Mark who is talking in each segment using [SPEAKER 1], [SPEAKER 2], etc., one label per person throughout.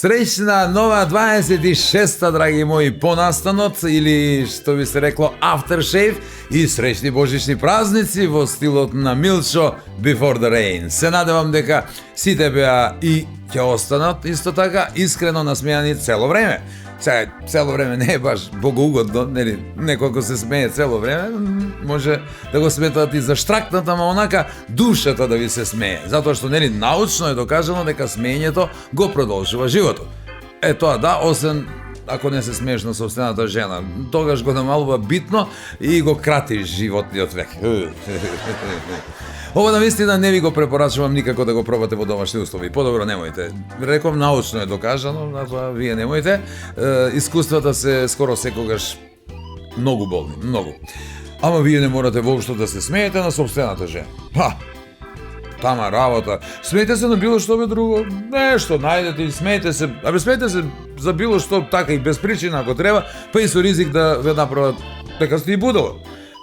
[SPEAKER 1] Среќна нова 26-та, драги мои, понастанот, или што би се рекло aftershave, и среќни божични празници во стилот на Милчо Before the Rain. Се надевам дека сите беа и ќе останат исто така искрено насмејани цело време. Сега, цело време не е баш богоугодно, нели, некој ако се смее цело време, може да го сметат и за штракнат, ама онака душата да ви се смее. Затоа што, нели, научно е докажано дека смеењето го продолжува животот. Тоа да, освен ако не се смееш на собствената жена, тогаш го намалува битно и го крати животниот век. Ова навистина не ви го препорачувам никако да го пробате во домашни услови. Подобро немојте. Реков, научно е докажано, затоа вие немојте. Искуствата се скоро секогаш многу болни, многу. Ама вие не морате воопшто да се смеете на собствената жена. Тама работа. Смеете се на било што бе друго. Нешто најдете и смеете се. Смеете се за било што така и без причина ако треба, па и со ризик да ве направат дека сте и будало.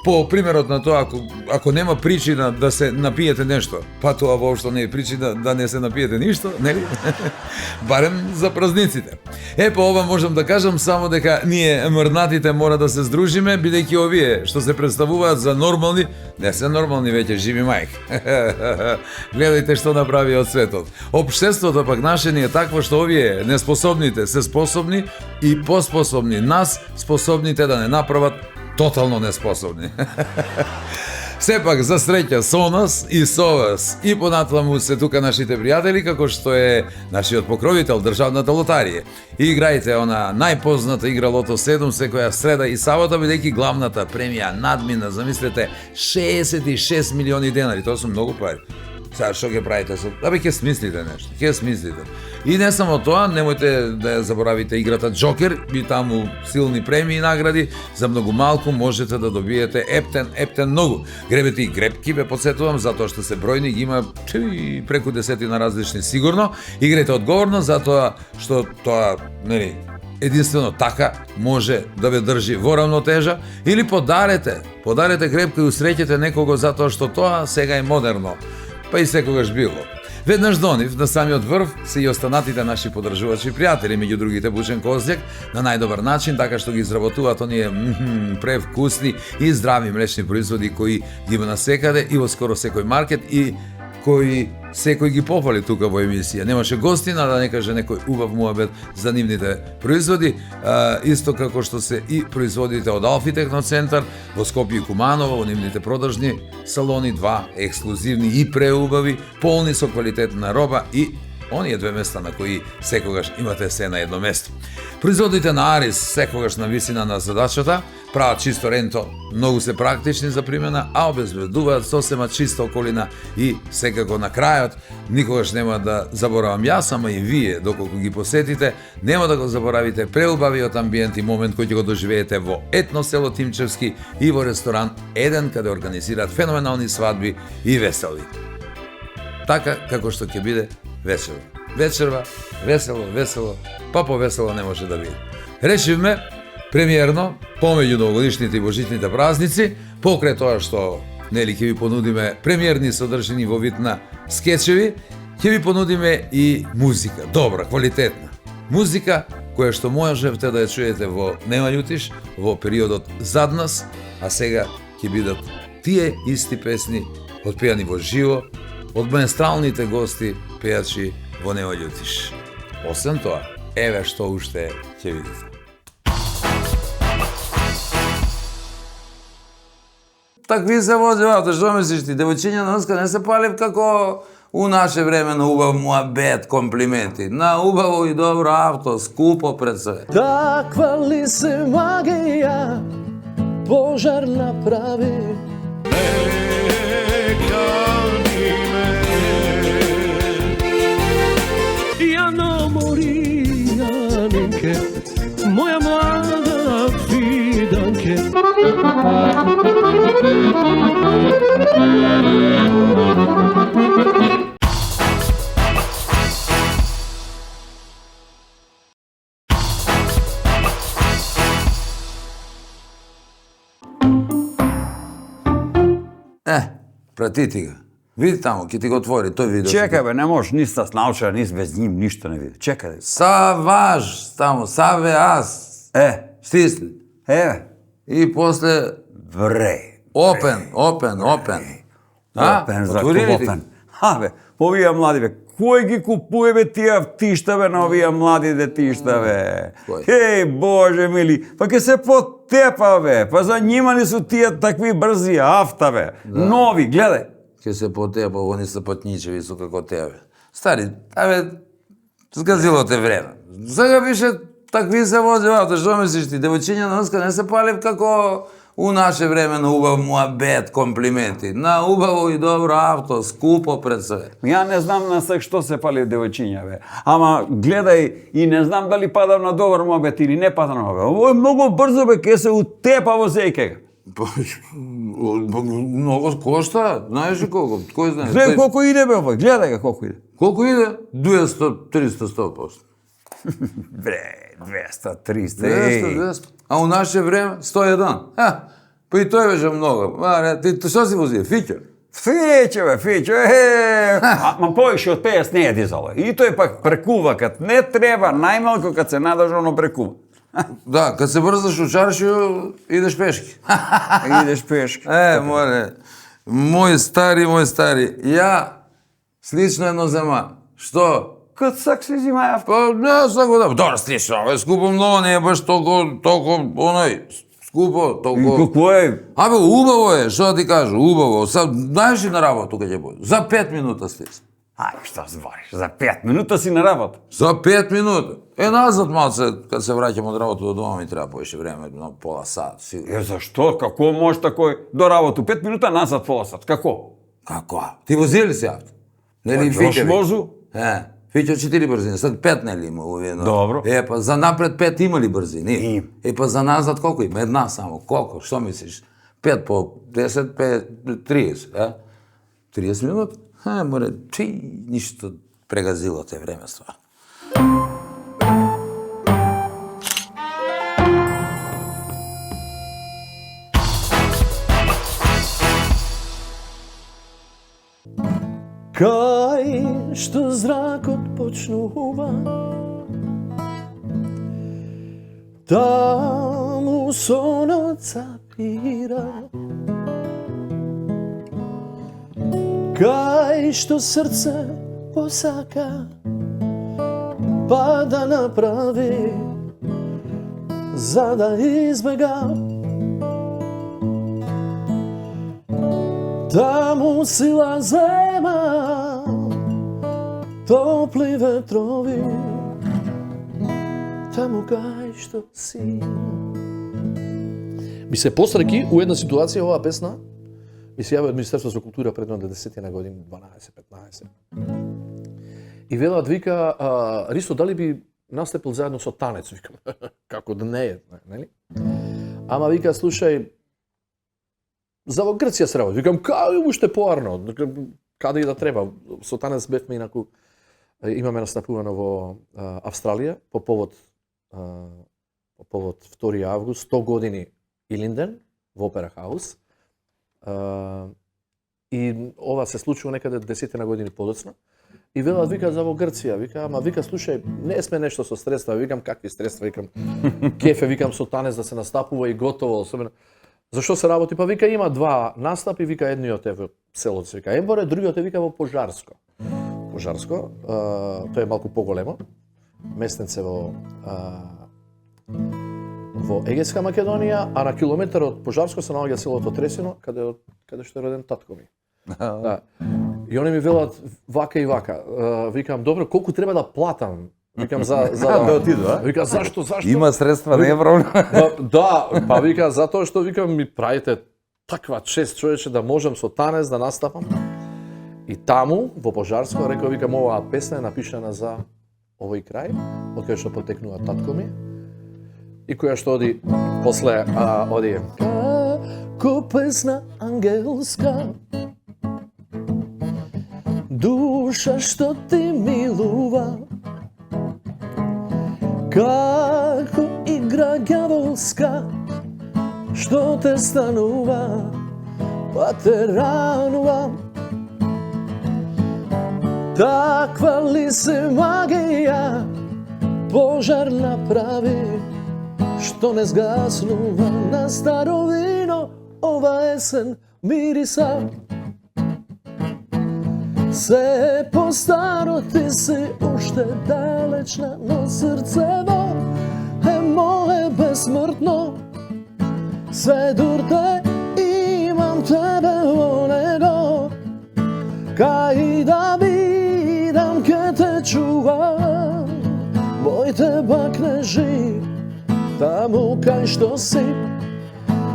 [SPEAKER 1] По примерот на тоа, ако нема причина да се напиете нешто, па тоа воопшто не е причина да не се напиете ништо, нели? Барем за празниците. По ова можам да кажам само дека ние мрнатите мора да се здружиме, бидејќи овие што се представуваат за нормални, не се нормални веќе живи мајк. Гледајте што направи од светот. Општеството пак наше ни е такво што овие неспособните се способни и поспособни нас, способните да не направат тотално неспособни. Сепак, за среќа со нас и со вас, и понатаму се тука нашите пријатели, како што е нашиот покровител, Државната лотарија. Играјте она најпозната игра Лото 7 секоја среда и сабота, бидејќи главната премија надмина, замислете, 66 милиони денари, тоа се многу пари. Сега што ќе правите со... ќе смислите нешто, ќе смислите. И не само тоа, немојте да ја заборавите играта Джокер, и таму силни премии и награди, за многу малку можете да добиете ептен многу. Гребете и гребки, ве подсетувам, затоа што се бројни, ги има преку 10 на различни сигурно. Играјте одговорно, затоа што тоа, нели, единствено така може да ве држи во равнотежа, или подарете гребка и усреќете некого затоа што тоа сега е модерно. Па и секогаш било. Веднаш до нив, на самиот врв, се и останатите наши поддржувачи и пријатели, меѓу другите Бучен Козјак, на најдобар начин, така што ги изработуваат оние превкусни и здрави млечни производи кои ги има насекаде и во скоро секој маркет и кои секој ги пофали тука во емисија. Немаше гостина да не каже некој убав муабет за нивните производи, исто како што се и производите од Алфи Техноцентар во Скопје и Куманово, во нивните продажни салони, два ексклузивни и преубави, полни со квалитетна роба и оние две места на кои секогаш имате се на едно место. Производите на Арис секогаш на висина на задачата, прават чисто ренто, многу се практични за примена, а обезбедуваат сосема чиста околина и секако на крајот, никогаш нема да заборавам јас, ама и вие, доколку ги посетите, нема да го заборавите преубавиот амбиент и момент кој ќе го доживеете во етно село Тимчевски и во ресторан Еден, каде организираат феноменални свадби и весели. Така како што ќе биде вечерва, весело, па повесело не може да биде. Решивме премиерно, помеѓу новогодишните и божитните празници, покрај тоа што нели ќе ви понудиме премиерни содржини во вид на скечеви, ќе ви понудиме и музика, добра, квалитетна. Музика која што можевте да ја чуете во Нема љутиш, во периодот зад нас, а сега ќе бидат тие исти песни отпеани во живо од маестралните гости пејачи во Нема љутиш. Освен тоа, еве што уште ќе видите. Такви се возивате, што мислиш ти? Девојчиња на носка не се палив како у наше време на убав муабет, комплименти. На убаво и добро авто, скупо пред себе.
[SPEAKER 2] Таква ли се магија пожар направи? Јано Моријаненке, моја млада фиданке.
[SPEAKER 1] Пратити го. Види таму, ќе ти го отвори, тој видео.
[SPEAKER 3] Чекај бе, не можеш ни с науча, ни без ним, ништо не види. Чекај.
[SPEAKER 1] Саваж, таму, саве аз. Стисни. И после
[SPEAKER 3] Вре.
[SPEAKER 1] опен.
[SPEAKER 3] Опен, за
[SPEAKER 1] Отвори ли ти?
[SPEAKER 3] опен. Бе, овие млади бе, кој ги купува бе тие автишта бе на овие млади детишта бе?
[SPEAKER 1] Кој?
[SPEAKER 3] Еј, Боже мили, па ке се потепа бе, па за нима не су тие такви брзи авта бе. Нови, гледај.
[SPEAKER 1] Ке се потепа, они се патничеви со како тебе. Стари, згазило те време. Сега више такви се вози авто, што мислиш ти? Девојчиња на носка не се пали како у наше време на убав муабет, комплименти. На убаво и добро авто, скупо пред себе.
[SPEAKER 3] Ја не знам на сек што се пали девојчиња бе. Ама гледај и не знам дали падав на добар муабет или не падав на муабет. Ово е многу брзо бе, ке се утепа во зејке.
[SPEAKER 1] Много кошта, знаеш ли колку? Кој знае?
[SPEAKER 3] Гледај колку иде бе, ово, гледај га колку иде.
[SPEAKER 1] Колку иде? 200, 300, 100%.
[SPEAKER 3] Бре, 200, 300,
[SPEAKER 1] 200, 200. А у наше време 101. Па и тој беше многу. Ти што си вози? Фиќо?
[SPEAKER 3] Фиќо, ма повише од 50 не е дизало. И тој пак прекува, кад не треба, најмалку кад се надажа, оно прекува.
[SPEAKER 1] Да, кад се брзаш у чаршију, идеш пешки.
[SPEAKER 3] Идеш пешки.
[SPEAKER 1] Море, мој стари. Ја слично едно зема. Што?
[SPEAKER 3] Кад сак се зима авто.
[SPEAKER 1] Па не сако да. Добро, слично, скупо многу, не е баш толку оној скупо, толку.
[SPEAKER 3] Како е?
[SPEAKER 1] Убаво е, што да ти кажу, убаво. Знаеш ли на работа кај ќе бој? За 5 минута стис.
[SPEAKER 3] Што збориш? За 5 минута си на работа?
[SPEAKER 1] За 5 минута. Назад малце, кад се враќам од работа до дома, ми треба повеќе време, на пола сат, сигурно.
[SPEAKER 3] Зашто? Како може такој до работа? 5 минута назад пола сат. Како?
[SPEAKER 1] Како? Ти возили си авто? Нели
[SPEAKER 3] Још возу?
[SPEAKER 1] Фиќо 4 брзини, сад 5 нели има уведно.
[SPEAKER 3] Добро.
[SPEAKER 1] Па за напред 5 има ли брзини?
[SPEAKER 3] Има.
[SPEAKER 1] Па за назад колку има? Една само. Колку? Што мислиш? 5 по 10, 5, 30, 30 минути? Море, ништо прегазило те времество.
[SPEAKER 2] Кај што зракот почнува, таму сонот запира. Кај што срце посака, па да направи, за да избега. Таму сила зема, топли ветрови, таму кај што си. Ми се посреки у една ситуација оваа песна, ми се јави од Министерството за култура пред 10 години, 12-15. И велат, вика, Ристо, дали би настапил заедно со танец? Викам, како да не е, нели? Ама вика, слушај, за во Грција се работи. Викам, кај уште поарно, каде и да треба. Со танец бевме инаку, имаме настапувано во Австралија, по повод 2 август, 100 години Илинден, во Опера Хаус. И ова се случува некаде 10 години подоцна. И велат, вика, за во Грција, вика, ама вика, слушај, не сме нешто со средства, викам, какви средства, викам, кефе, викам, со танец да се настапува и готово, особено. Зашто се работи? Па вика, има 2 настапи, вика, едниот е во селото се вика Емборе, другиот е вика во Пожарско. Пожарско, тоа е малку поголемо, местенце во Егејска Македонија, а на километар од Пожарско се наоѓа селото Тресино, каде што е роден татко ми. Да. И они ми велат вака и вака. Викам, добро, колку треба да платам? Викам за
[SPEAKER 3] да отиду, а?
[SPEAKER 2] Вика, зашто?
[SPEAKER 3] Има средства, не е проблем.
[SPEAKER 2] Да, па вика, затоа што викам ми правите таква чест, човече, да можам со танец да настапам. И таму во Пожарско рекол, викам, оваа песна е напишана за овој крај, од кај што потекнува татко ми. И која што оди после оди како песна ангелска, душа што ти милува, како игра ѓаволска, што те станува, па те ранувам. Таква ли се магија пожар направи, што не згаснува на старо вино ова есен мириса. Се по-старо ти си уште далечна, но срцево е мое безсмртно. Се дурте имам тебе во него, кај да бидам ке те чувам. Моите бакнежи, таму кај што си,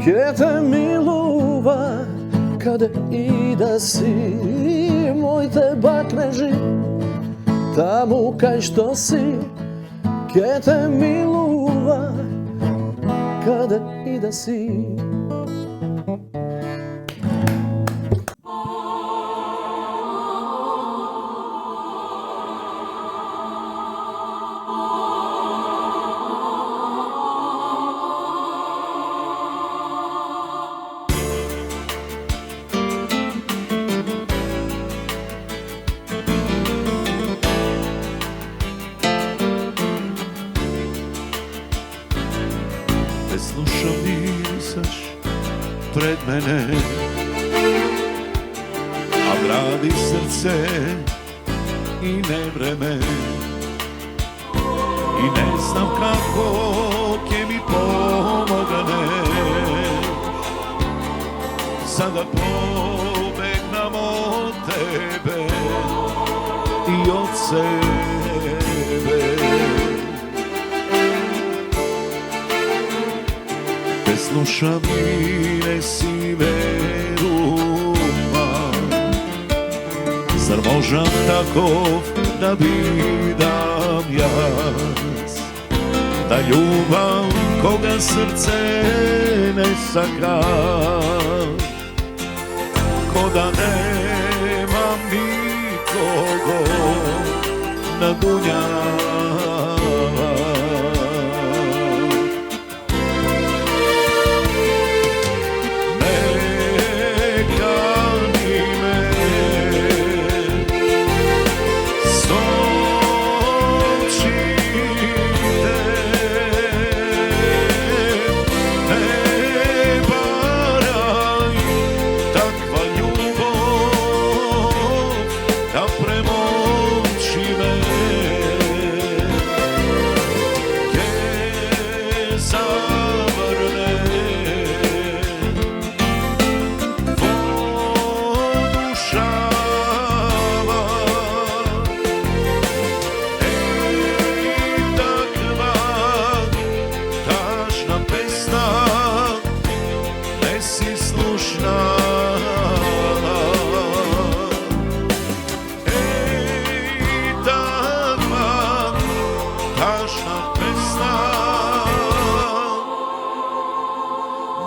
[SPEAKER 2] ке те милува, каде и да си. Моите бакнежи, таму кај што си, ке те милува, каде и да си.
[SPEAKER 4] Те слушам мисаш пред мене, а гради срце и не време. И не знам како ќе ми помогнеш, за да побегнам од тебе и од себе. Те слушам и не си верувам, зар можам таков да бидам јас, да љубам кога срце не сака, кога немам никого на дуњава.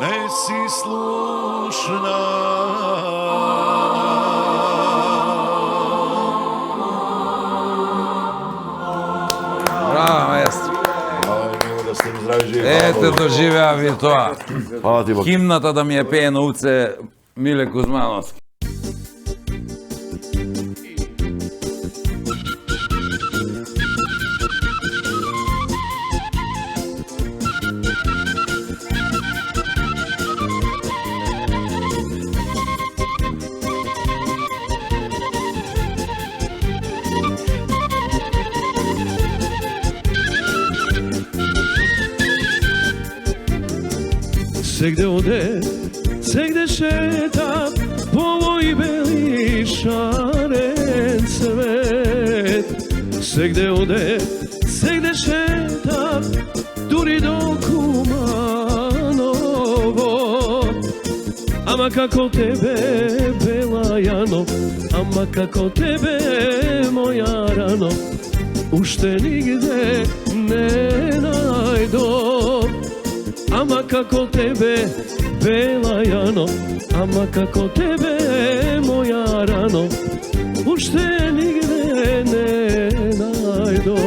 [SPEAKER 4] Не си слушна.
[SPEAKER 1] Браво, маестро.
[SPEAKER 5] Мило да сте здрави живи.
[SPEAKER 1] Ете, доживеа ви тоа.
[SPEAKER 5] Фала ти Бог.
[SPEAKER 1] Химната да ми ја пее на уце Миле Кузмановски.
[SPEAKER 4] Сегде оде, сегде шета по овој бели шарен свет. Сегде оде, сегде шета дури до Куманово. Ама како тебе бела јано, ама како тебе моја рано, уште нигде не најдов. Ама како тебе бела јано, ама како тебе моја рано, уште нигде не најдо.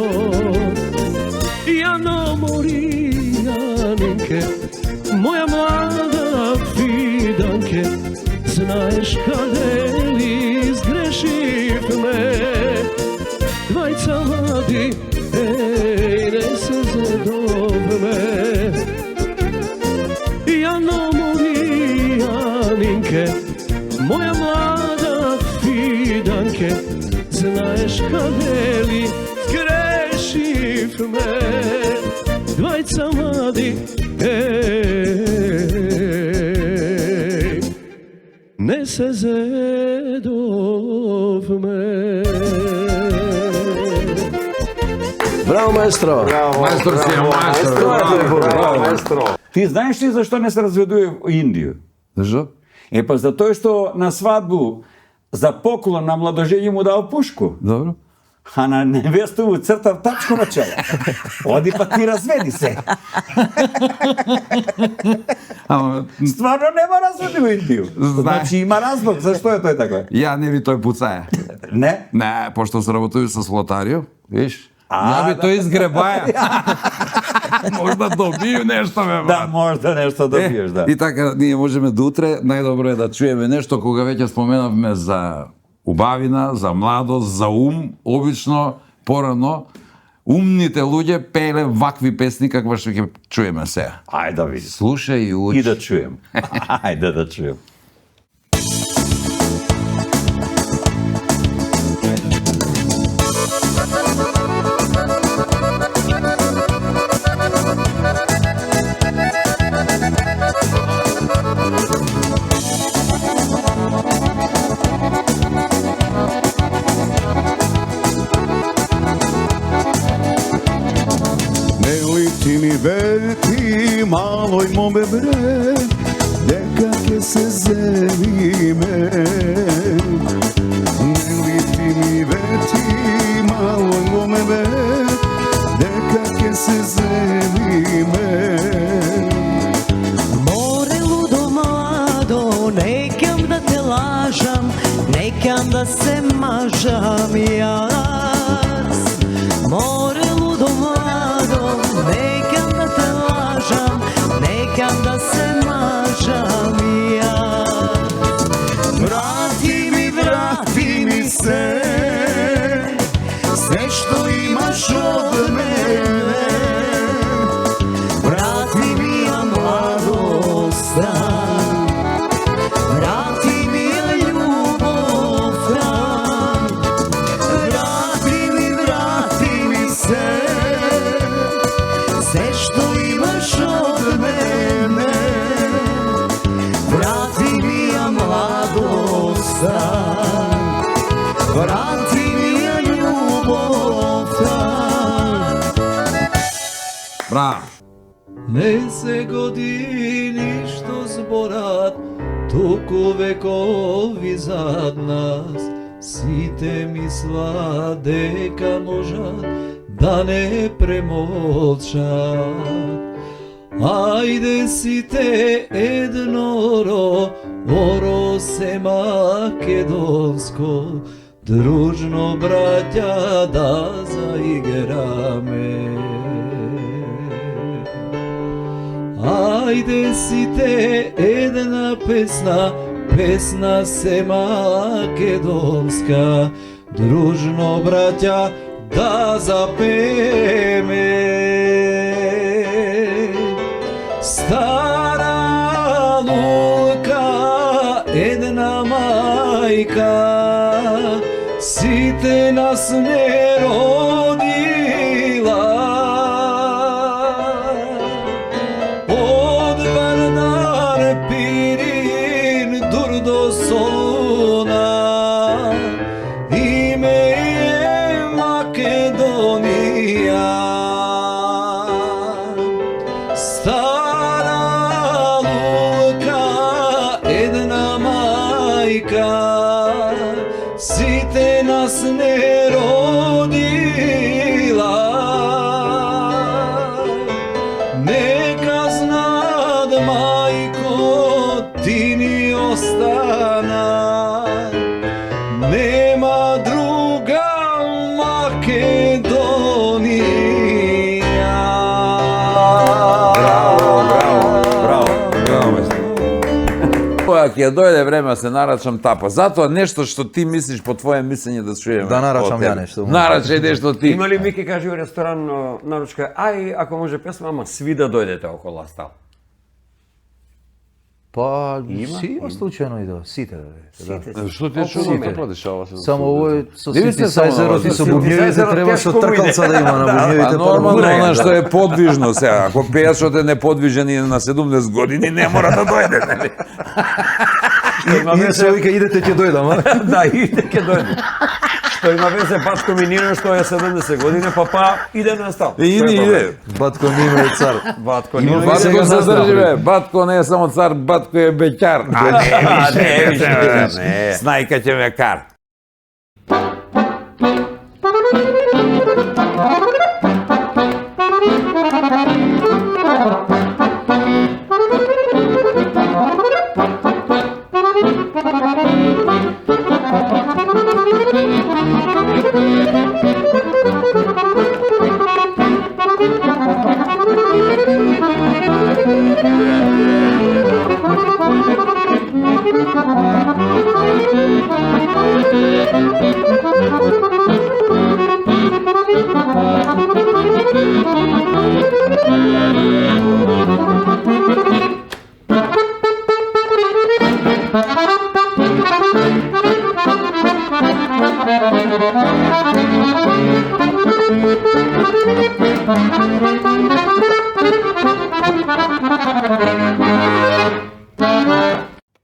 [SPEAKER 4] Јано мори, јаненке, моја млада фиданке, Знаеш каде ли сгрешивме, двајца млади, не се задовме. Јано мои Јанинке, моја млада фиданке, знаеш каде ли сгрешивме, двајца млади, не се зедовме.
[SPEAKER 2] Браво, маестро!
[SPEAKER 1] Маестор си е маестор.
[SPEAKER 5] Маестро.
[SPEAKER 3] Ти знаеш ли зашто не се разведува во Индија?
[SPEAKER 1] Зашо?
[SPEAKER 3] Па затоа што на свадбу за поклон на младожење му дал пушку,
[SPEAKER 1] Добро.
[SPEAKER 3] а на невеста му цртав тачко на чело. Оди па ти разведи се.
[SPEAKER 1] Ама,
[SPEAKER 3] Стварно нема разведи во Индија. Значи има разлог, зашто е тој така?
[SPEAKER 1] ја не би тој пуцаја.
[SPEAKER 3] Не?
[SPEAKER 1] Не, пошто се работува со Лотарио, виш?
[SPEAKER 3] А,
[SPEAKER 1] Ја би тој изгребаја. Можда добiju нешто, бе,
[SPEAKER 3] Да,
[SPEAKER 1] брат.
[SPEAKER 3] можда нешто добиеш, да.
[SPEAKER 1] И така, ние можеме до утре, најдобро е да чуеме нешто, кога веќе споменавме за убавина, за младост, за ум, обично, порано, умните луѓе пееле вакви песни каква што ќе чуеме сега.
[SPEAKER 3] Ајде да видиш.
[SPEAKER 1] Слушај и учи.
[SPEAKER 3] И да чуем. Ајде да чуем.
[SPEAKER 4] Нели ти ми вети, малој моме бре, дека ќе се земиме. Нели ти ми вети, малој моме бре, дека ќе се земиме.
[SPEAKER 6] Море лудо младо, некам да те лажам, некам да се мажам јас. Море лудо младо, некам да те лажам, некам да се мажам јас. Врати ми се, се што имаш од мене. Vrati mi ja mladost, vrati mi ja ljubov, vrati mi se, sve što imaš od mene. Vrati mi ja mladost, vrati mi ja ljubov.
[SPEAKER 1] Браво.
[SPEAKER 4] Не се годи ништо зборат, туку векови зад нас. Сите мисла дека можат да не премолчат. Ајде сите едноро, оро се македонско, дружно браќа да заиграме. Ајде сите една песна, песна се македонска, дружно браќа да запееме. Стара лука, една мајка, сите нас не родила. Од Вардар Пирин дур до Солуна, име е Македонија. Стара лука, една мајка, сите нас не родила.
[SPEAKER 1] кога ќе дојде време да се нарачам тапа. Затоа нешто што ти мислиш по твое мислење да чуеме.
[SPEAKER 7] Да нарачам
[SPEAKER 1] од тебе.
[SPEAKER 7] ја нешто.
[SPEAKER 1] Нарачај нешто ти.
[SPEAKER 3] Има ли Мики кажи у ресторан наручка, ај ако може песма, ама сви да дојдете околу стал.
[SPEAKER 7] Па, си случајно и да, сите да.
[SPEAKER 1] Што ти чува да продешава се?
[SPEAKER 7] Само овој со
[SPEAKER 1] Не ви сте само
[SPEAKER 7] синтезајзерот и со
[SPEAKER 3] на-
[SPEAKER 7] бубњевите
[SPEAKER 3] синтезајзерот
[SPEAKER 7] треба со
[SPEAKER 3] тешко му иде.
[SPEAKER 7] тркалца да има на
[SPEAKER 1] Па
[SPEAKER 7] бубњевите.
[SPEAKER 1] нормално она што е подвижно сега. Ако пејачот е неподвижен и на 17 години не мора да дојде, нели?
[SPEAKER 7] И се вика идете ќе дојдам, а?
[SPEAKER 3] Да, иде ќе дојде. Што има везе Батко Минино што е 70 години, па иде на стал.
[SPEAKER 1] Иде.
[SPEAKER 7] Батко Нино е цар.
[SPEAKER 3] Батко
[SPEAKER 7] Има
[SPEAKER 3] Нино.
[SPEAKER 7] везе.
[SPEAKER 1] Батко
[SPEAKER 7] Сега
[SPEAKER 1] се
[SPEAKER 7] настапи.
[SPEAKER 1] држи, бе. Батко не е само цар, батко е беќар. А не, више, Знајка ќе ме кар.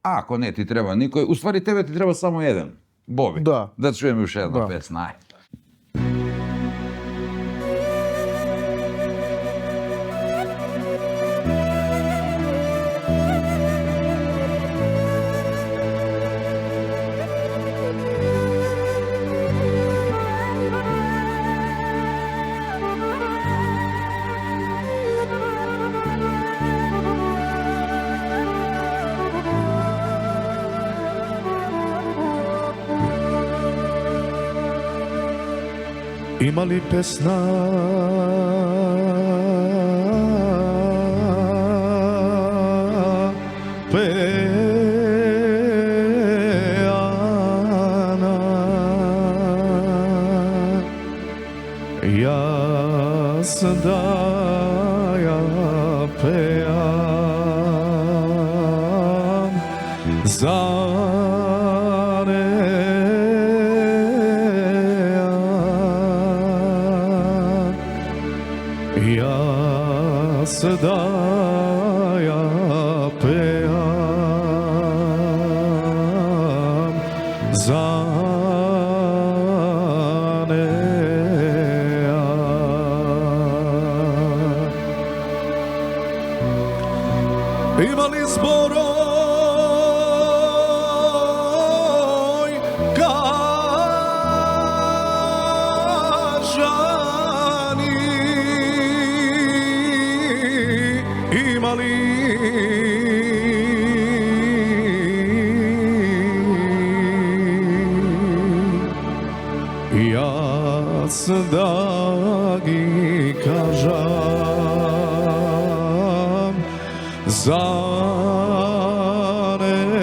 [SPEAKER 1] Ако не ти треба никој, уствари тебе ти треба само еден. Боби.
[SPEAKER 8] Да.
[SPEAKER 1] Да чуеме уште една
[SPEAKER 8] Да.
[SPEAKER 1] песна. Ај.
[SPEAKER 8] Има ли песна пеана јас да ја пеам за јас да ја пеам за неа. Има ли зборој кажани? Има ли јас да ги кажам за неа?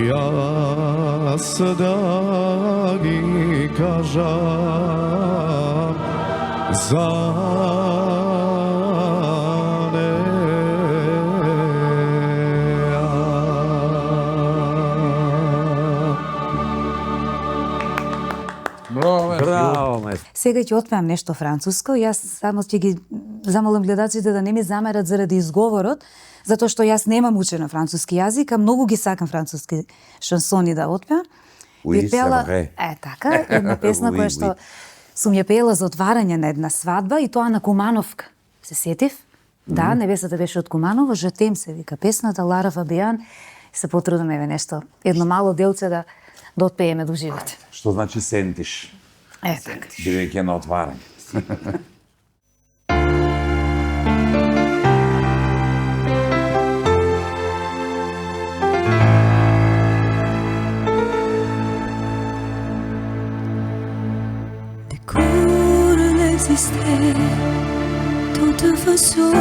[SPEAKER 8] Јас да ги кажам за
[SPEAKER 3] Браво, мајстор.
[SPEAKER 9] Сега ќе отпеам нешто француско, јас само ќе ги замолам гледачите да не ми замерат заради изговорот, затоа што јас немам учено француски јазик, а многу ги сакам француски шансони да отпеам.
[SPEAKER 3] Oui,
[SPEAKER 9] Би пеела,
[SPEAKER 3] c'est vrai.
[SPEAKER 9] така, една песна
[SPEAKER 3] Oui,
[SPEAKER 9] која
[SPEAKER 3] oui.
[SPEAKER 9] што сум ја пеела за отварање на една свадба и тоа на Кумановка. Се сетив? Да, невестата беше од Куманово, Жетем се вика песната, Лара Фабијан. Се потрудам еве нешто, едно мало делце да отпееме до живот.
[SPEAKER 1] Што значи сентиш?
[SPEAKER 9] Така.
[SPEAKER 1] Бидејќи на отварање.
[SPEAKER 6] Découvre l'exister de quand un faisceau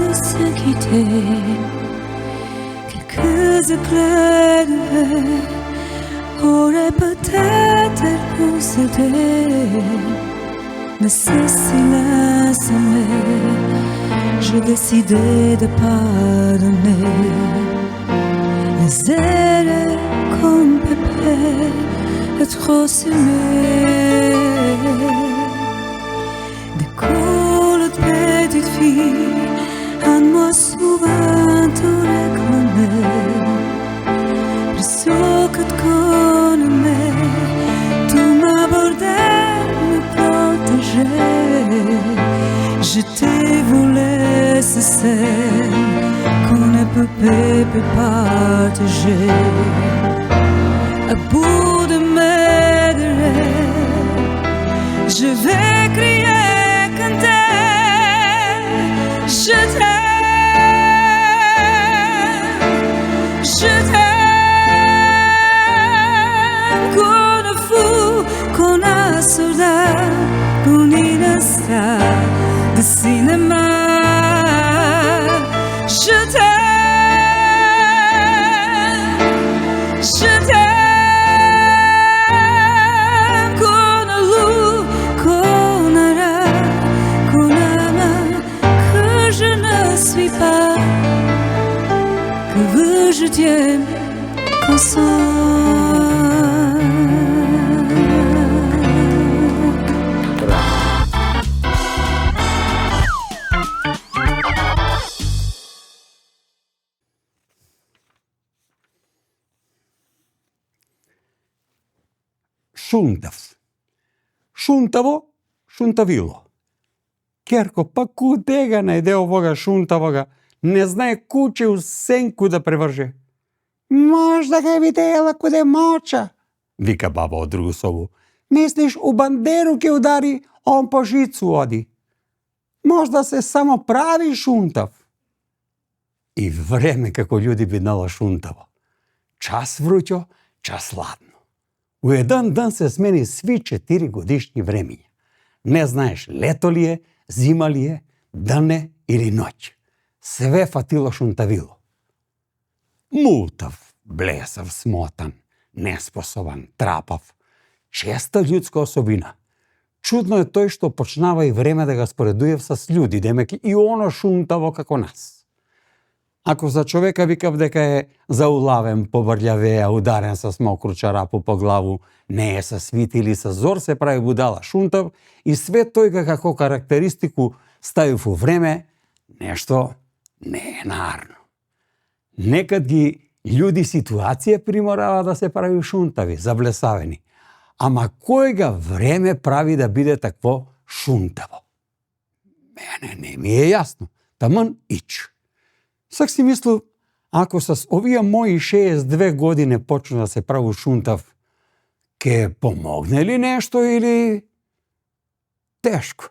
[SPEAKER 6] de se quitter, quelques éclairs de verre auraient peut-être possédé. Mais ce silence j'ai décidé de pardonner. Les ailes comme pépé et trop s'aimer. Des cours de petite fille, un moi souvent te réclamait. Plus que te connais, tout m'abordait, me protégeait. Je t'ai volé ce sel qu'on ne peut partager. À bout de mes rêves, je vais crier, canter. Je t'aime, qu'on a fou, qu'on a soldat, qu'on est un star de cinéma. Je t'aime, qu'on a loup, qu'on a rat, qu'on a main, que je ne suis pas, que veux je tienne consent.
[SPEAKER 3] Шунтав. Шунтаво, шунтавило. Керко, па куде га најде овога шунтавога? Не знае куче у сенку да преврже. Можда га видела куде моча, вика баба од другу собу. Мислиш, у бандеру ке удари, он по жицу оди. Можда се само прави шунтав. И време како људи биднало шунтаво. Час вруќо, час ладно. У еден ден се смени сви 4 годишни времиња. Не знаеш лето ли е, зима ли е, ден е или ноќ. Све фатило шунтавило. Мултав, блесав, смотан, неспособан, трапав. Честа људска особина. Чудно е тој што почнава и време да ga споредуе с људи, демек и оно шунтаво како нас. Ако за човека викав дека е заулавен, побрљавеа, ударен со мокру чарапу по главу, не е со свит или со зор, се прави будала шунтав и све тој како карактеристику ставив у време, нешто не е нарно. Некад ги људи ситуација приморава да се прави шунтави, заблесавени. Ама кој га време прави да биде такво шунтаво? Мене не ми е јасно, таман ич. Сак си мислил, ако с овие мои 62 години почна да се прави шунтав, ке помогне ли нешто или тешко?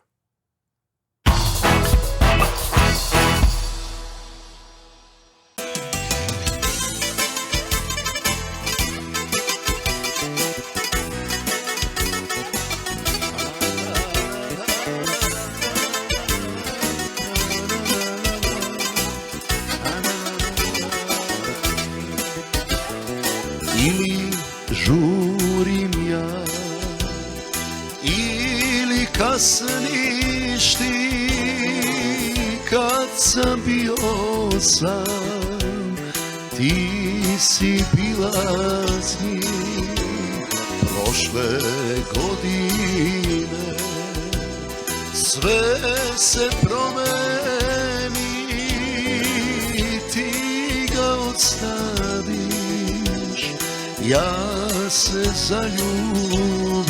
[SPEAKER 4] Или žurim ja, ili kasniš ti, kad sam bio sam, ti si bila s njim. Prošle godine sve se promeni, ti ga odstaviš, ja se zaljubim.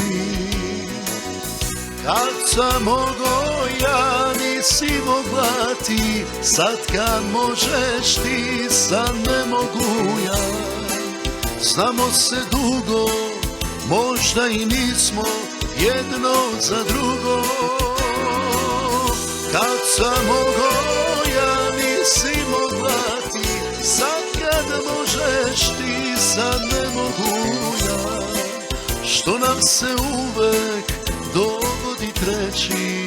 [SPEAKER 4] Kad sam mogao, ja nisi mogla ti, sad kad možeš ti, sad ne mogu ja. Znamo se dugo, možda i nismo jedno za drugo. Kad sam mogao, ja nisi mogla ti, sad kad možeš ti, sad ne mogu ja. Što nam se uvek dogodi treći,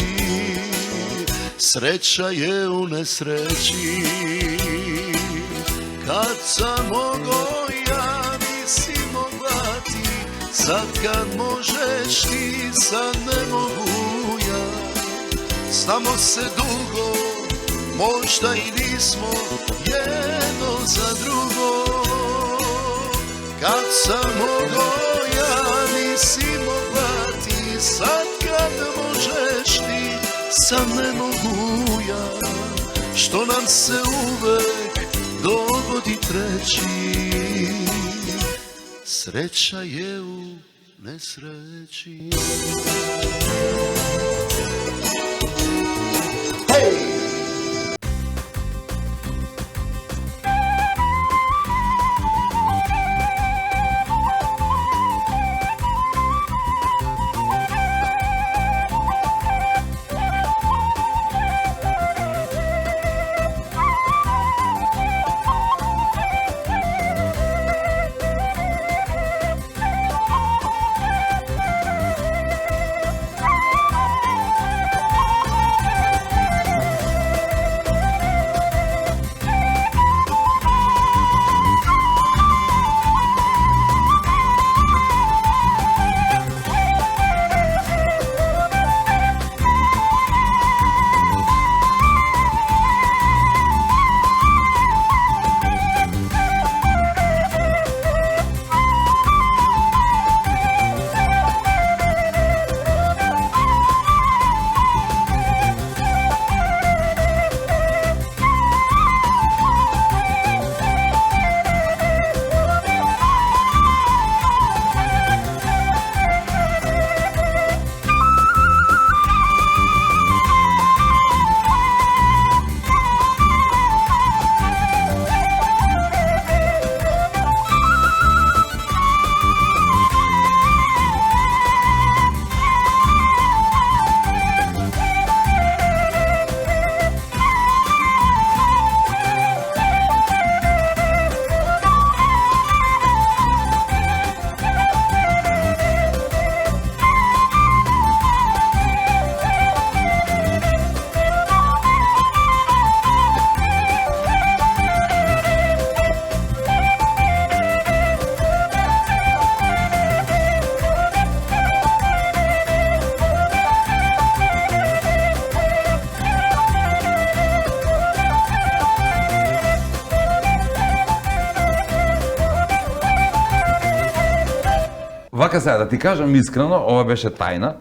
[SPEAKER 4] Sreća je u nesreći. Kad sam mogo ja, nisi mogla ti. Sad kad možeš ti, sad ne mogu ja. Znamo se dugo, možda i nismo jedno za drugo. Kad sam mogo ja, nisi mogla ti. Sad kad možeš ti, sad ne mogu ja. Što nam se uvek dogodi treći. Sreća je u nesreći.
[SPEAKER 1] Вака сега, да ти кажам искрено, ова беше тајна,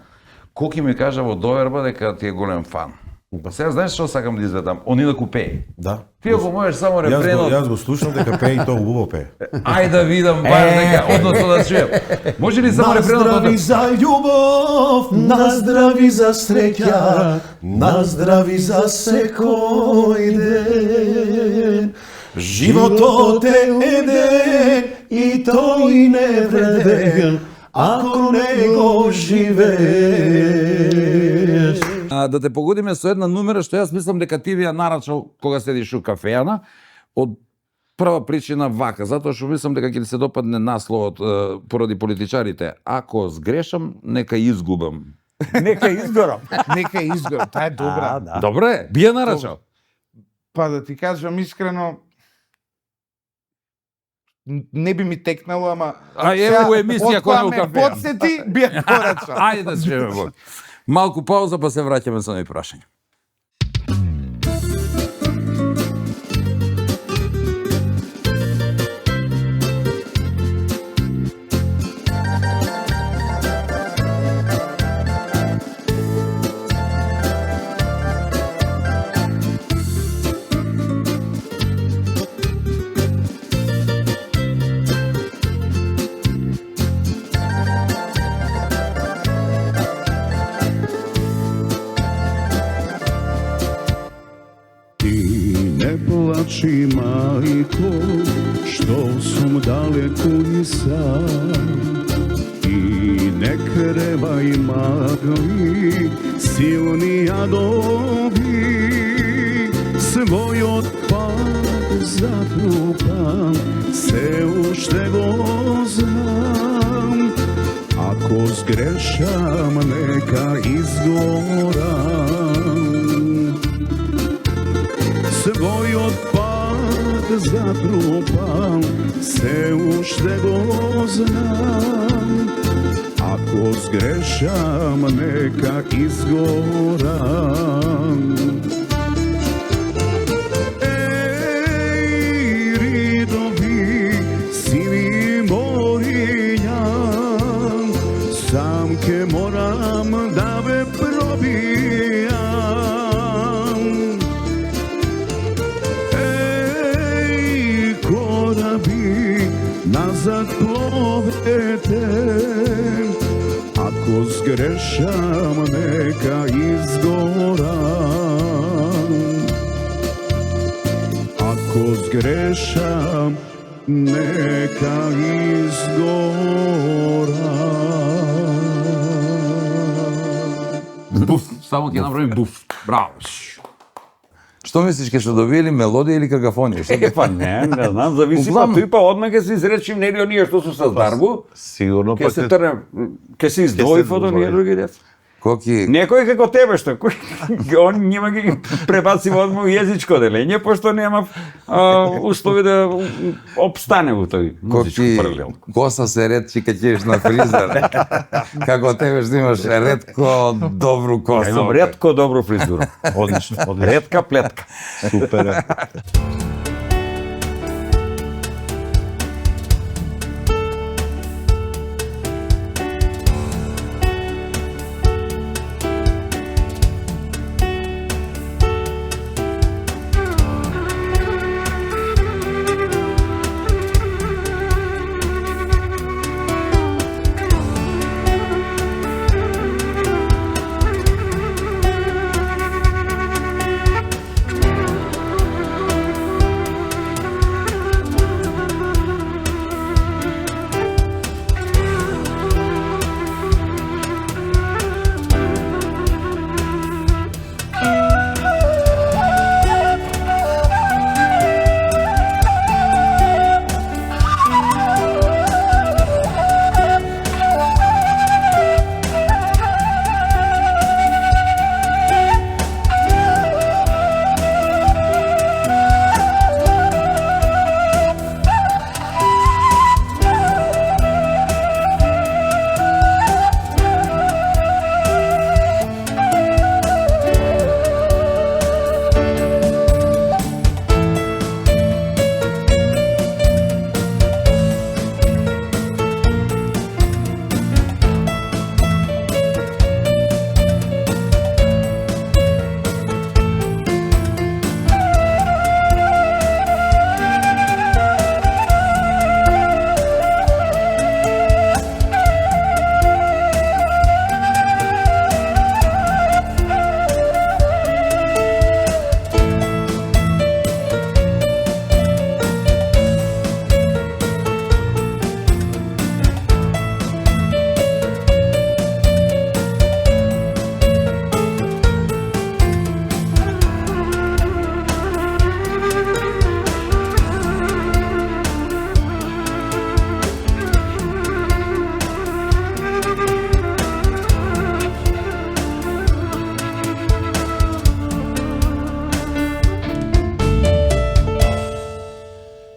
[SPEAKER 1] Коки ми кажа во доверба дека ти е голем фан. Сега знаеш што сакам да изведам? Он да купее.
[SPEAKER 5] Да.
[SPEAKER 1] Ти ако можеш само рефренот...
[SPEAKER 5] Јас го слушам дека пее и тоа убаво пее.
[SPEAKER 1] Ајде да видам баш дека, односно да чуjem. Може ли само рефренот да...
[SPEAKER 4] Наздрави за љубов, наздрави за среќа, наздрави за секој ден. Животот е еден и тој не вреден, ако не го живееш.
[SPEAKER 1] Да те погодиме со една numera што јас мислам дека ти ви ја нарачал кога седиш у кафејана, од прва причина вака, затоа што мислам дека ќе ти се допадне насловот поради политичарите. Ако сгрешам, нека изгубам.
[SPEAKER 3] Нека изгорам.
[SPEAKER 10] Нека изгорам, таа е добра.
[SPEAKER 3] Да.
[SPEAKER 1] Добре, би ја нарачал.
[SPEAKER 10] Па да ти кажам искрено, не би ми текнало, ама...
[SPEAKER 1] А ево емисија која у кафеја.
[SPEAKER 10] Подсети, би ја порачал.
[SPEAKER 1] Ајде да чуеме Бог. Малку пауза, па се враќаме со нови прашања.
[SPEAKER 8] Plači majko, što sam daleko i sam. I ne krevaj magli, silni jadovi, svoj otpad zatrupam, se ušte go znam. Ako zgrešam, neka izgoram. Твој отпад затрупан, се уште го знам. Ако сгрешам, нека изгорам. Еј, ридови, сиви мориња, сам ке морам да ве пробијам. Еј, кораби, назад пловете, ако сгрешам, нека изгорам. Ако сгрешам, нека изгорам.
[SPEAKER 1] Буф, само ќе направим буф. Браво. Што мислиш, ќе се добиели мелодија или какафонија? Што
[SPEAKER 3] Па не знам, зависи,
[SPEAKER 1] Углавно-
[SPEAKER 3] па тој па одма ќе се изречим нели оние што су со Дарбу,
[SPEAKER 10] Сигурно
[SPEAKER 3] ќе се трне, ќе се издвоив од оние други деца.
[SPEAKER 1] Коки
[SPEAKER 3] Некој како тебе што кој он нема ги пребаци во одма језичко делење, пошто нема услови да опстане во тој музичко
[SPEAKER 1] коки
[SPEAKER 3] паралел.
[SPEAKER 1] коса се ретчи кај ќеш на фризер. Како тебе што имаш ретко добру коса.
[SPEAKER 3] Ја имам ретко добро фризура.
[SPEAKER 10] Одлично, одлично.
[SPEAKER 3] Ретка плетка.
[SPEAKER 10] Супер е.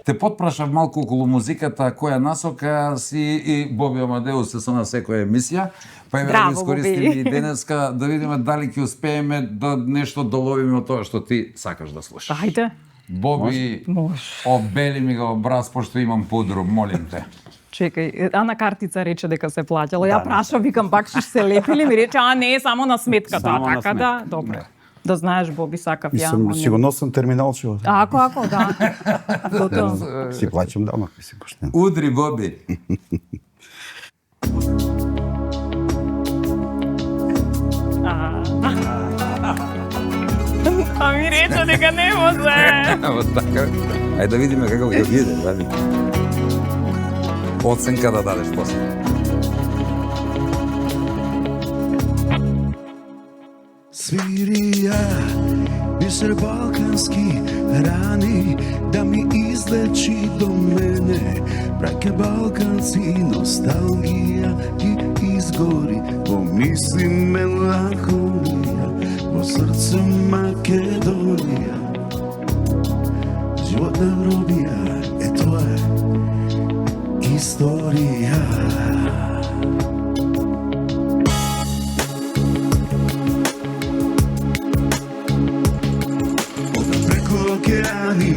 [SPEAKER 1] Те потпрашав малку околу музиката, која насока си и Боби Амадеус се со на секоја емисија, па еве да
[SPEAKER 6] Браво,
[SPEAKER 1] ги искористиме
[SPEAKER 6] Боби.
[SPEAKER 1] и денеска да видиме дали ќе успееме да нешто доловиме од тоа што ти сакаш да слушаш.
[SPEAKER 6] Ајде.
[SPEAKER 1] Боби,
[SPEAKER 6] Може.
[SPEAKER 1] обели ми го образ, пошто имам пудру, молим те.
[SPEAKER 6] Чекај, Ана Картица рече дека се плаќала. Ја прашав, викам пак што се лепили, ми рече, а не, само на сметката,
[SPEAKER 3] Само на
[SPEAKER 6] така да, добро. Да знаеш, Боби, сакав
[SPEAKER 5] И
[SPEAKER 6] ја.
[SPEAKER 5] сум си го носам терминалчево.
[SPEAKER 6] Ако, да. Готово.
[SPEAKER 5] Си плаќам дамак, си поштен.
[SPEAKER 1] Удри, Боби.
[SPEAKER 6] А ми рече дека не може.
[SPEAKER 1] Ево така. Ајде да видиме како ќе биде, дали. Оценка да дадеш после.
[SPEAKER 8] Свирија, бисер балкански рани, да ми излечи до мене. Браке балканци, носталгија ги изгори, во мисли меланхолија, во срце Македонија.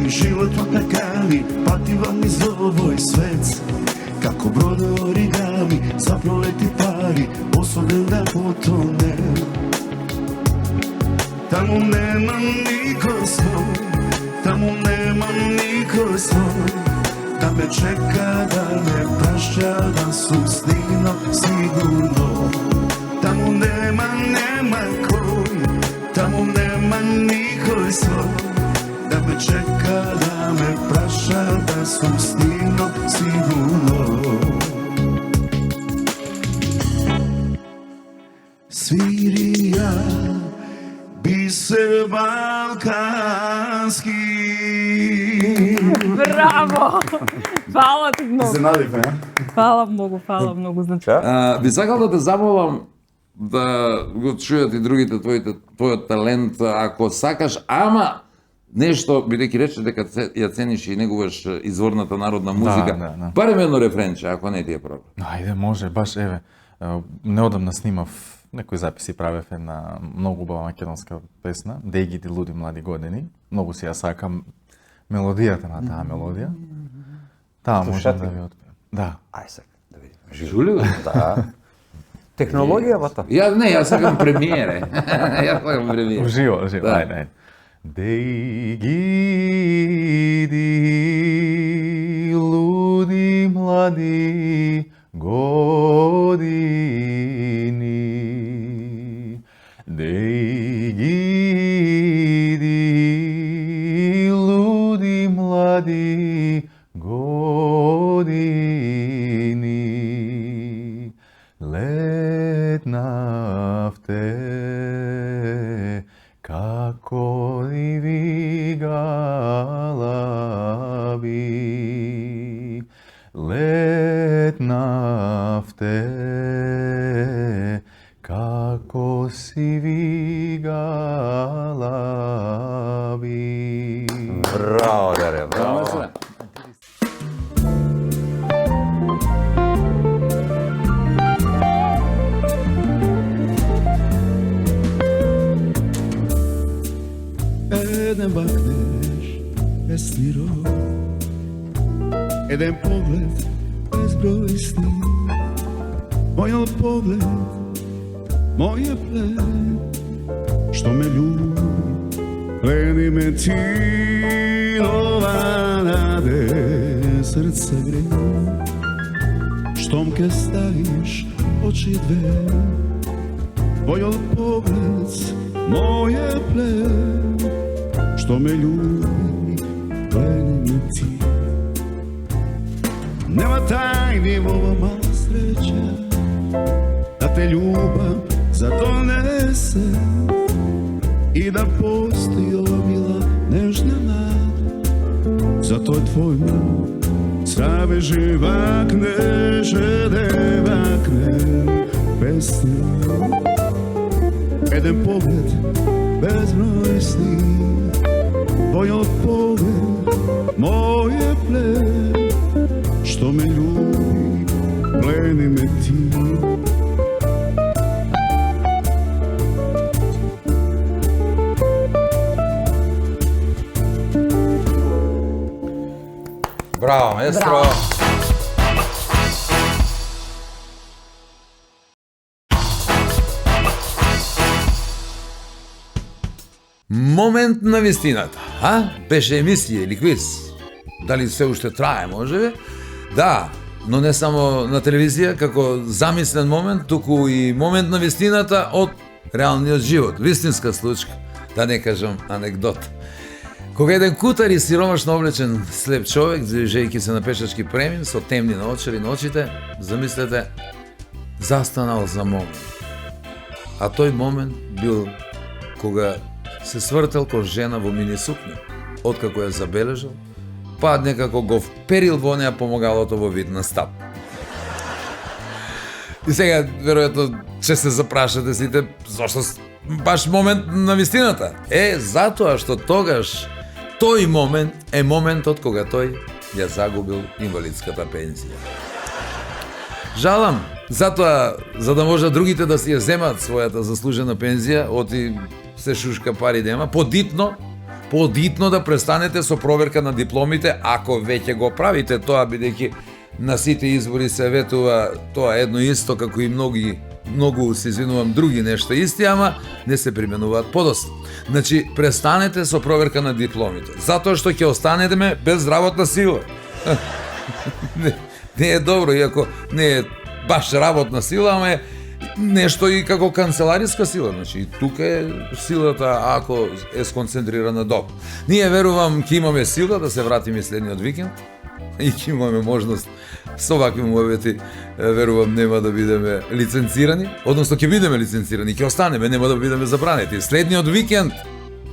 [SPEAKER 8] живот отакани, патива низ овој свет. Како брод оригами, запролети пари, осуден да потонем. Таму нема никој свој, таму нема никој свој, да ме чека, да ме прашја, да сум стигнал сигурно. Таму нема кој, таму нема никој свој, да ме чека, да ме праша, да сум стигнал сигурно. Свирија бисер балкански.
[SPEAKER 11] Браво! Фала ти многу.
[SPEAKER 5] Изненадив ме,
[SPEAKER 11] Фала многу, значи.
[SPEAKER 1] Би сакал да те замолам да го чујат и другите твојот талент, ако сакаш, ама нешто, бидејќи рече дека ја цениш и негуваш изворната народна музика, барем едно рефренче, ако не ти е проблем.
[SPEAKER 12] Ајде, може, баш, еве, неодамна снимав некои записи, правев една многу убава македонска песна, Деги ти луди млади години. Многу си ја сакам мелодијата на таа мелодија. Таа може да ви отпеам. Да.
[SPEAKER 7] Ај сега, да видим.
[SPEAKER 1] Жулио?
[SPEAKER 7] Да. Технологијавата?
[SPEAKER 1] Јас сакам премиере. Јас сакам премиере.
[SPEAKER 12] Уживо,
[SPEAKER 1] Да.
[SPEAKER 12] ајде. Деги луди млади години. Деги луди млади години. Летнавте како диви галаби. Летнавте како сиви галаби.
[SPEAKER 7] Браво, Даре, браво.
[SPEAKER 8] Еден бакнеш, песни рок, еден поглед, безброј сни. Мојот поглед, мојот плед, што ме љуби, плени ме ти, ова наде, срце греje. Штом ке ставиш очи две, твојот поглед, мојот плед, што ме љуби, плени ме ти. Нема тајни во ова мала среќа, да те љубам за донесе и да постои ова мила нежна нада. За тој твој мил сраве живакне, жедевакне песни. Еден поглед, безброј сни, твојот поглед, мојот плед, што ме љуби, плени ме ти.
[SPEAKER 1] Браво, маестро! Момент на вистината, Беше емисија или квиз? Дали се уште трае, можеби? Да, но не само на телевизија, како замислен момент, туку и момент на вистината од реалниот живот, вистинска случка, да не кажам анекдота. Кога еден кутар и сиромашно облечен слеп човек, движејќи се на пешачки премин, со темни наочари на очите, замислете, застанал за момент. А тој момент бил кога се свртел кој жена во мини сукња, откако ја забележал, па некако го вперил во неа помогалото во вид на стап. И сега, веројатно, ќе се запрашате сите, зашто баш момент на вистината? Затоа што тогаш тој момент е моментот кога тој ја загубил инвалидската пензија. Жалам, затоа, за да може другите да си ја земат својата заслужена пензија, оти се шушка пари нема, подитно, подитно да престанете со проверка на дипломите, ако веќе го правите тоа, бидејќи на сите избори се ветува тоа едно исто, како и многу се извинувам други нешта исти, ама не се применуваат подоста. Значи, престанете со проверка на дипломите, затоа што ќе останеме без работна сила. Не е добро, иако не е баш работна сила, ама е нешто и како канцелариска сила. Значи, тука е силата ако е сконцентрирана добро. Ние верувам ќе имаме сила да се вратиме следниот викенд и ќе имаме можност со вакви мовети, верувам нема да бидеме лиценцирани, односно ќе бидеме лиценцирани, ќе останеме, нема да бидеме забранети. Следниот викенд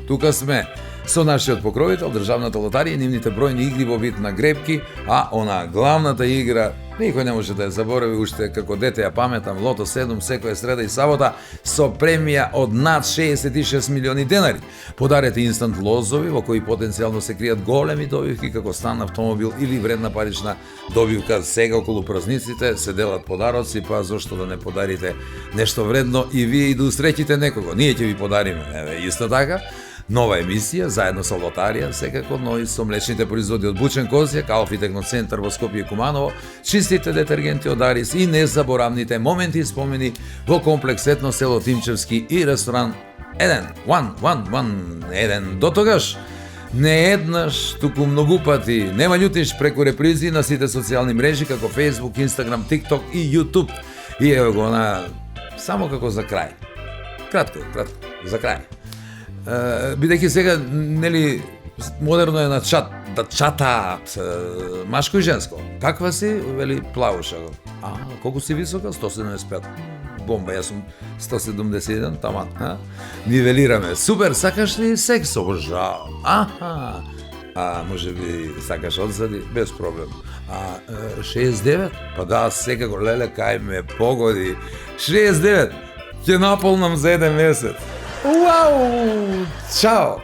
[SPEAKER 1] тука сме со нашиот покровител, Државната лотарија и нивните бројни игри во вид на гребки, а она главната игра, никој не може да ја заборави, уште како дете ја паметам, Лото 7 секоја среда и сабота со премија од над 66 милиони денари. Подарете инстант лозови во кои потенцијално се кријат големи добивки како стан, автомобил или вредна парична добивка. Сега околу празниците се делат подароци, па зошто да не подарите нешто вредно и вие и да усреќите некого. Ние ќе ви подариме, исто така. Нова емисија, заедно со лотарија, секако, но и со млечните производи од Бучен Козјак, Алфи Техноцентар во Скопје и Куманово, чистите детергенти од Арис и незаборавните моменти и спомени во комплекс Етно село Тимчевски и ресторан 1. До тогаш, не еднаш, туку многу пати, нема љутиш преку репризи на сите социјални мрежи како Facebook, Instagram, TikTok и YouTube. И ево го на само како за крај. Кратко, за крај. Бидејќи сега, нели, модерно е на чат, да чатаат машко и женско. Каква си? Вели Плауша. Колку си висока? 175. Бомба, јас сум 171, таман. Нивелираме. Супер, сакаш ли секс? Обожавам. Може би сакаш одзади? Без проблем. 69? Па да, секако, леле, кај ме погоди. 69! Ќе наполнам за 1 месец. Уау! Чао!